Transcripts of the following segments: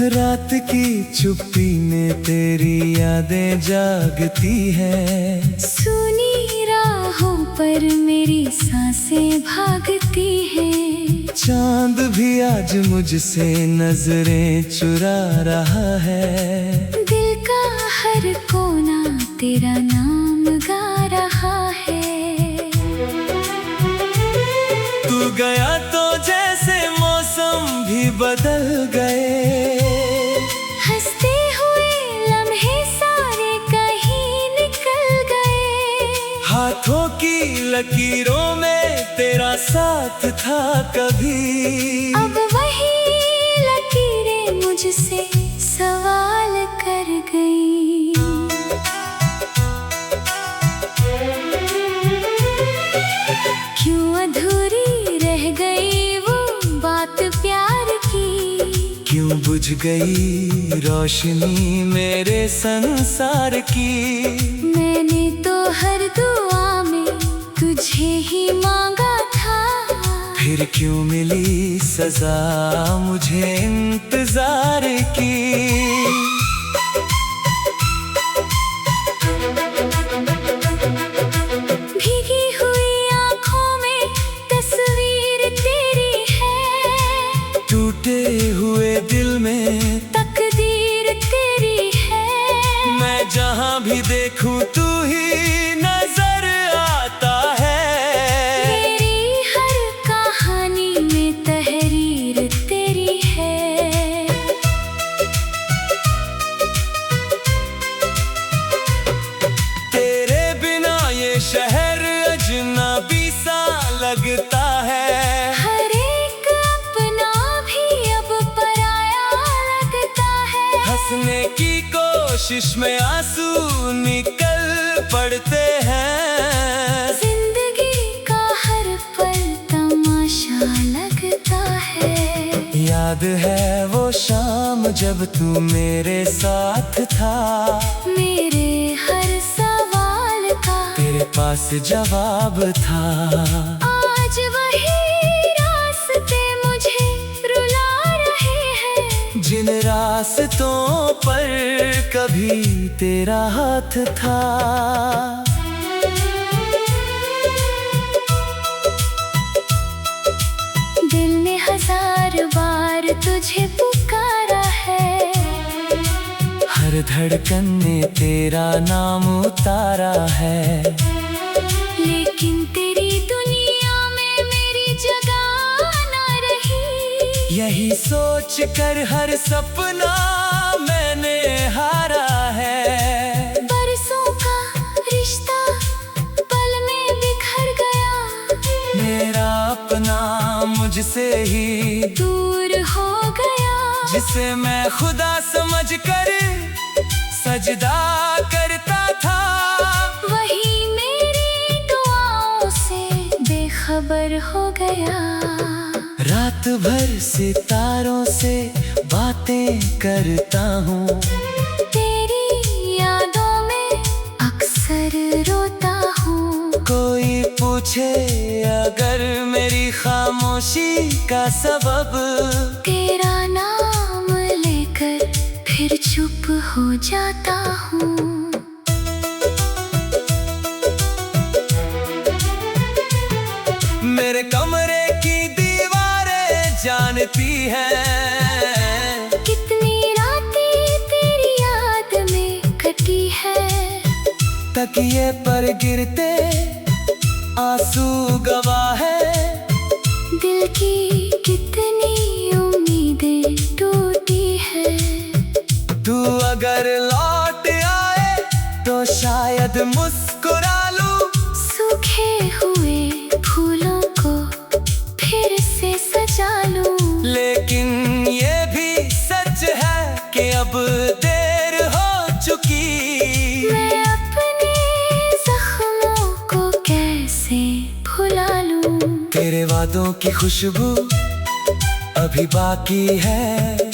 रात की चुप्पी में तेरी यादें जागती हैं। सुनी राहों पर मेरी सांसें भागती हैं। चांद भी आज मुझसे नजरें चुरा रहा है। दिल का हर कोना तेरा नाम गा रहा है। तू गया तो जैसे मौसम भी बदल गए। हंसते हुए लम्हे सारे कहीं निकल गए। हाथों की लकीरों में तेरा साथ था कभी। अब वही लकीरें मुझसे सवाल कर गई। क्यों अधूरी रह गई वो बात प्यार की। क्यों बुझ गई रोशनी मेरे संसार की। मैंने तो हर दुआ में तुझे ही मांगा था। फिर क्यों मिली सजा मुझे इंतजार की। भीगी हुई आँखों में तस्वीर तेरी है। टूटे हुए दिल में तकदीर तेरी है। मैं जहाँ भी देखूं तू ही नजर आता है। मेरी हर कहानी में तहरीर तेरी है। तेरे बिना ये शहर अजनबी सा लगता है। हर एक अपना भी अब पराया लगता है। हंसने की कोशिश में आंसू निकल पड़ते हैं। जिंदगी का हर पल तमाशा लगता है। याद है वो शाम जब तू मेरे साथ था। मेरे हर सवाल का तेरे पास जवाब था। आज वही रास्ते मुझे रुला रहे हैं। जिन रास्तों पर कभी तेरा हाथ था। दिल ने 1000 बार तुझे पुकारा है। हर धड़कन ने तेरा नाम उतारा है। लेकिन तेरी दुनिया में मेरी जगह ना रही। यही सोच कर हर सपना मैंने हारा है। बरसों का रिश्ता पल में बिखर गया। मेरा अपना मुझसे ही दूर हो गया। जिसे मैं खुदा समझ कर सजदा करता था। वही मेरी दुआओं से बेखबर हो गया। रात भर सितारों से बातें करता हूँ। तेरी यादों में अक्सर रोता हूँ। कोई पूछे अगर मेरी खामोशी का सबब। तेरा नाम लेकर फिर चुप हो जाता हूँ। मेरे कमरे की दीवारें जानती हैं। कितनी रातें तेरी याद में कटी है। तकिए पर गिरते आंसू गवाह है। दिल की कितनी उम्मीदें टूटी है। तू अगर लौट आए तो शायद मुस्कुरा लूं। सूखे हुए फूलों को फिर से सजा लूं। लेकिन ये भी सच है कि अब देर हो चुकी। मैं अपने जख्मों को कैसे भुला लूं। तेरे वादों की खुशबू अभी बाकी है।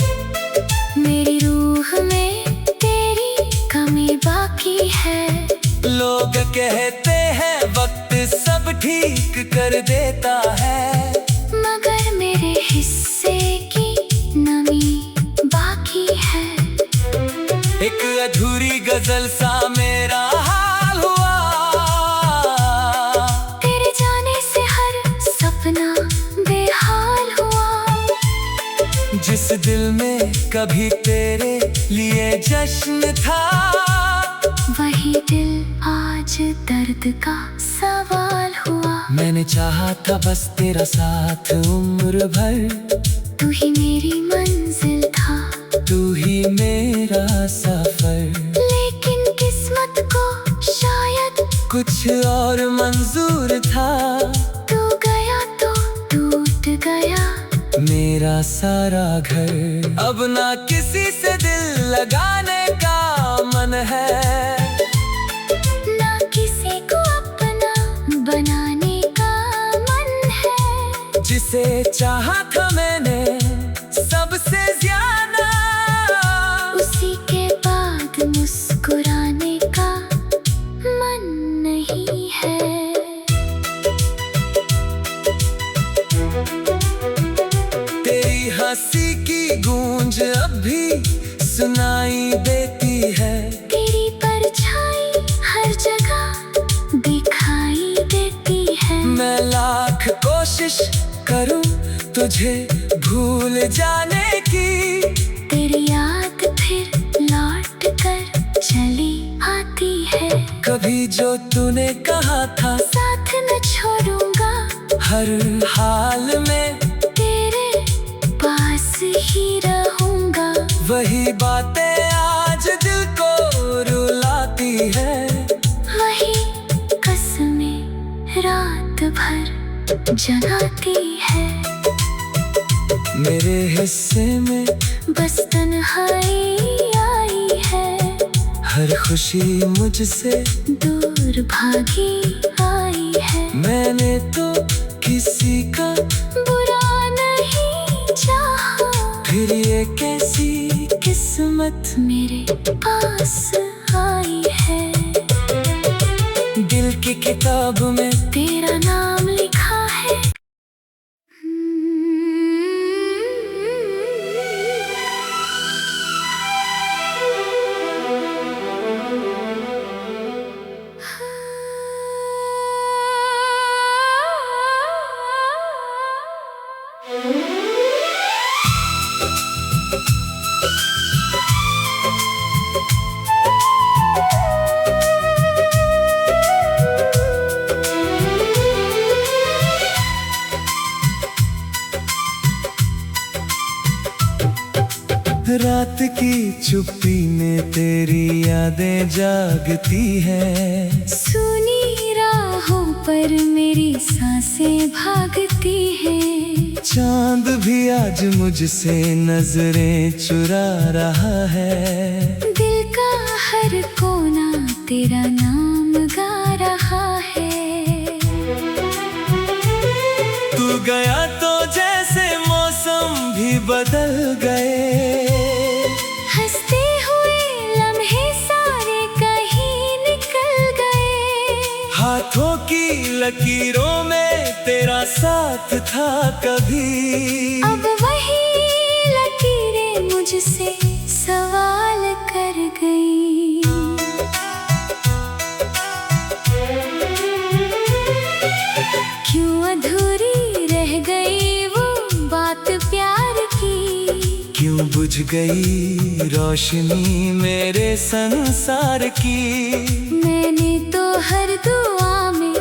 मेरी रूह में तेरी कमी बाकी है। लोग कहते हैं वक्त सब ठीक कर देता है। मगर मेरे हिस्से की नमी बाकी गजल सा मेरा हाल हुआ। तेरे जाने से हर सपना बेहाल हुआ। जिस दिल में कभी तेरे लिए जश्न था, वही दिल आज दर्द का सवाल हुआ। मैंने चाहा था बस तेरा साथ उम्र भर, तू ही मेरी मंजिल था, तू ही मेरा सफर। लेकिन किस्मत को शायद कुछ और मंजूर था। तू गया तो टूट गया मेरा सारा घर। अब ना किसी से दिल लगाने का मन है, ना किसी को अपना बनाने का मन है। जिसे चाहा था मैंने सबसे ज्यादा, उसी के बाद मुस्कुराने का मन नहीं है। तेरी हंसी की गूंज अब भी सुनाई देती है। तेरी परछाई हर जगह दिखाई देती है। मैं लाख कोशिश करूं तुझे भूल जाने की, तेरी याद फिर लौट कर चली आती है। कभी जो तूने कहा था साथ न छोड़ूंगा, हर हाल में तेरे पास ही रहूंगा। वही बातें आज दिल को रुलाती है। वही कसमें रात भर जगाती है। मेरे हिस्से में बस तन्हाई आई है। हर खुशी मुझसे दूर भागी आई है। मैंने तो किसी का बुरा नहीं चाहा, फिर ये कैसी किस्मत मेरे पास आई है। दिल की किताब में तेरा नाम लिखा है। रात की चुप्पी में तेरी यादें जागती है। सुनी राहों पर मेरी सांसें भागती हैं। चांद भी आज मुझसे नजरें चुरा रहा है। दिल का हर कोना तेरा नाम गा रहा है। तू गया तो जैसे मौसम भी बदल गए। हंसते हुए लम्हे सारे कहीं निकल गए। हाथों की लकीरों में तेरा साथ था कभी। अब वही लकीरें मुझसे सवाल कर गई। क्यों अधूरी रह गई वो बात प्यार की। क्यों बुझ गई रोशनी मेरे संसार की। मैंने तो हर दुआ में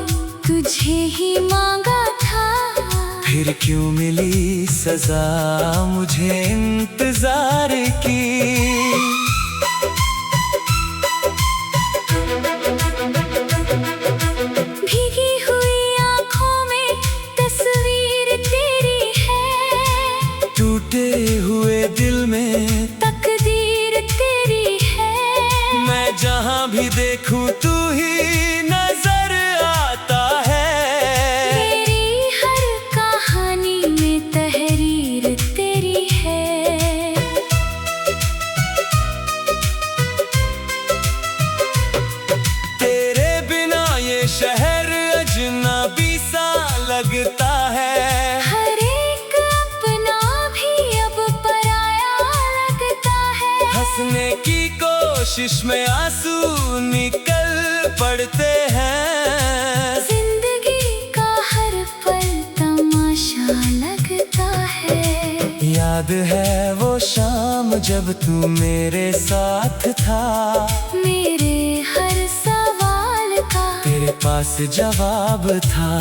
तुझे ही मांगा था। फिर क्यों मिली सजा मुझे इंतजार की। भीगी हुई आँखों में तस्वीर तेरी है। टूटे हुए दिल में तकदीर तेरी है। मैं जहाँ भी देखूं तू ही नजर आता है। मेरी हर कहानी में तहरीर तेरी है। तेरे बिना ये शहर अजनबी सा लगता है। हर एक अपना भी अब पराया लगता है। हंसने की कोशिश कोशिश में आंसू निकल पड़ते हैं। जिंदगी का हर पल तमाशा लगता है। याद है वो शाम जब तू मेरे साथ था, मेरे हर सवाल का तेरे पास जवाब था।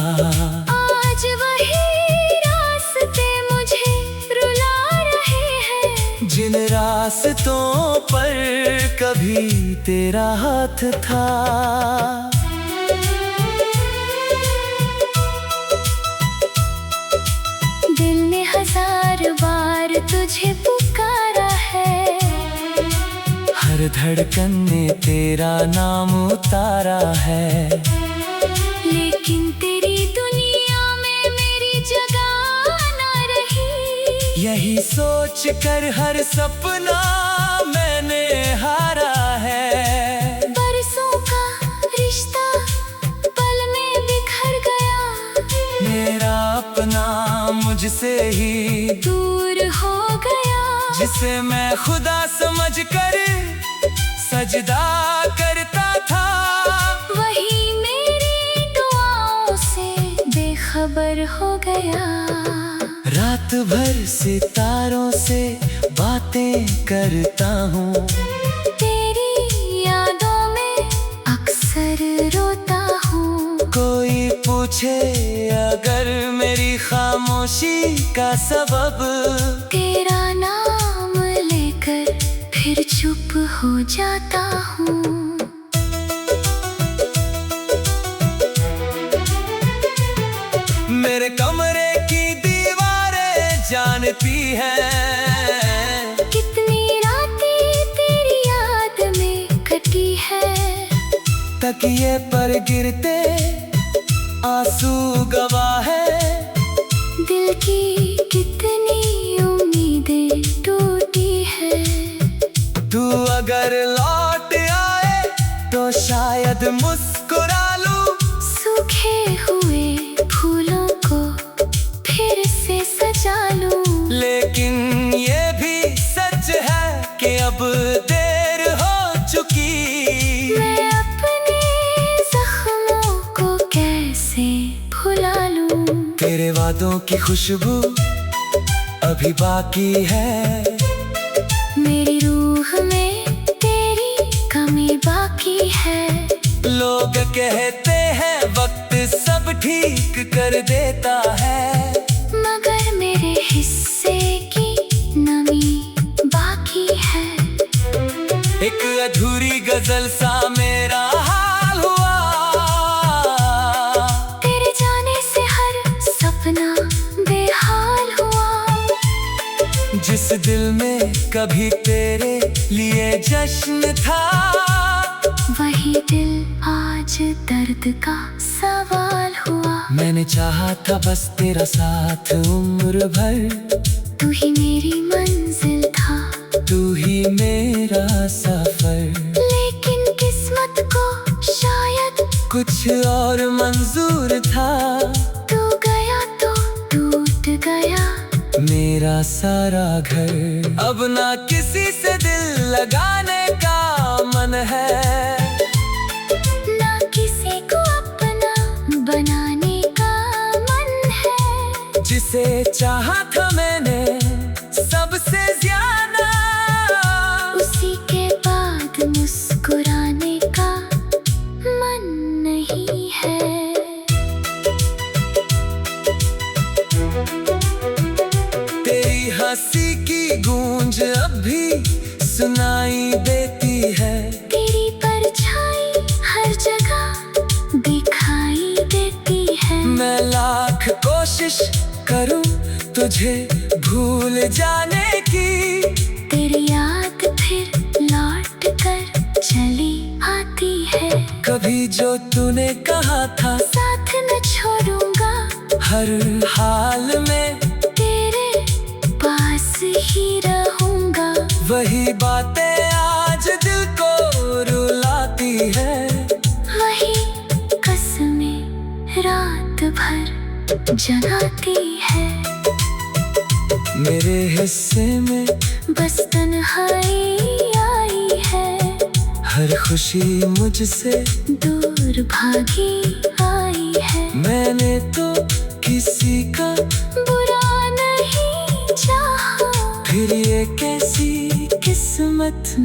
आज वही रास्ते मुझे रुला रहे हैं, जिन रास्तों पर कभी तेरा हाथ था। दिल ने 1000 बार तुझे पुकारा है, हर धड़कन ने तेरा नाम उतारा है। लेकिन तेरी दुनिया में मेरी जगह ना रही। यही सोच कर हर सपना मैंने हारा है। बरसों का रिश्ता पल में बिखर गया, मेरा अपना मुझसे ही दूर हो गया। जिसे मैं खुदा समझ कर सजदा करता था, वही मेरी दुआओं से बेखबर हो गया। रात भर सितारों से बातें करता हूँ, तेरी यादों में अक्सर रोता हूँ। कोई पूछे अगर मेरी खामोशी का सबब, तेरा नाम लेकर फिर चुप हो जाता हूँ। मेरे कमरे की दीवारें जानती हैं, कितनी रातें तेरी याद में कटी है। तकिए पर गिरते आंसू गवाह है। दिल की कितनी उम्मीदें टूटी है। तू अगर लौट आए तो शायद मुस्कुरा लूं, सूखे हुए फूलों को फिर से सजा लूं। लेकिन ये भी सच है कि अब देर हो चुकी। मैं अपने जख्मों को कैसे भुला लूं। तेरे वादों की खुशबू अभी बाकी है, मेरी रूह में तेरी कमी बाकी है। लोग कहते हैं वक्त सब ठीक कर देता है, मगर मेरे हिस्से की नमी बाकी है। एक अधूरी गजल सा मेरा हाल हुआ। तेरे जाने से हर सपना बेहाल हुआ। जिस दिल में कभी तेरे लिए जश्न था, वही दिल आज दर्द का सवाल हुआ। मैंने चाहा था बस तेरा साथ उम्र भर, तू ही मेरी मंजिल था, तू ही मेरा सफर। लेकिन किस्मत को शायद कुछ और मंजूर था, तू गया तो टूट गया मेरा सारा घर। अब ना किसी से दिल लगाने का मन है, ना किसी को अपना बनाने का मन है। जिसे चाहा था मैंने सबसे ज्यादा, उसी के बाद मुस्कुराने का मन नहीं है। तेरी हंसी की गूंज अब भी सुनाई देती है, तेरी परछाई हर जगह दिखाई देती है। मैं लाख कोशिश करूं तुझे भूल जाने की, तेरी याद फिर लौट कर चली आती है। कभी जो तूने कहा था साथ न छोड़ूंगा, हर हाल में तेरे पास ही रहूंगा। वही बातें आज दिल को रुलाती है, वही कसमें रात भर जगाती है। मेरे हिस्से में बस तन्हाई आई है, हर खुशी मुझसे दूर भागी आई है। मैंने तो किसी का बुरा नहीं चाहा, फिर ये कैसी किस्मत